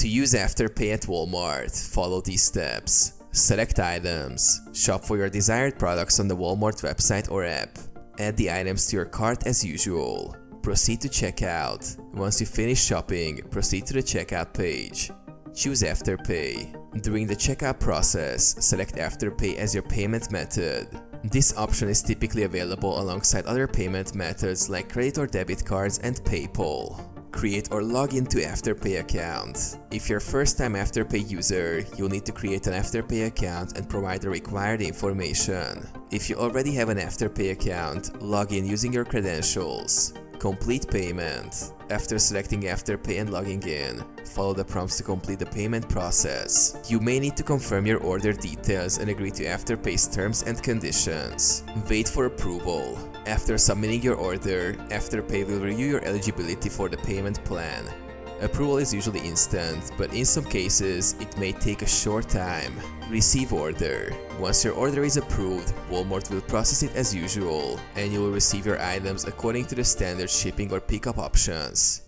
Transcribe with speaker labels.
Speaker 1: To use Afterpay at Walmart, follow these steps. Select items. Shop for your desired products on the Walmart website or app. Add the items to your cart as usual. Proceed to checkout. Once you finish shopping, proceed to the checkout page. Choose Afterpay. During the checkout process, select Afterpay as your payment method. This option is typically available alongside other payment methods like credit or debit cards and PayPal. Create or log into Afterpay account. If you're a first-time Afterpay user, you'll need to create an Afterpay account and provide the required information. If you already have an Afterpay account, log in using your credentials. Complete payment. After selecting Afterpay and logging in, follow the prompts to complete the payment process. You may need to confirm your order details and agree to Afterpay's terms and conditions. Wait for approval. After submitting your order, Afterpay will review your eligibility for the payment plan. Approval is usually instant, but in some cases, it may take a short time. Receive order. Once your order is approved, Walmart will process it as usual, and you will receive your items according to the standard shipping or pickup options.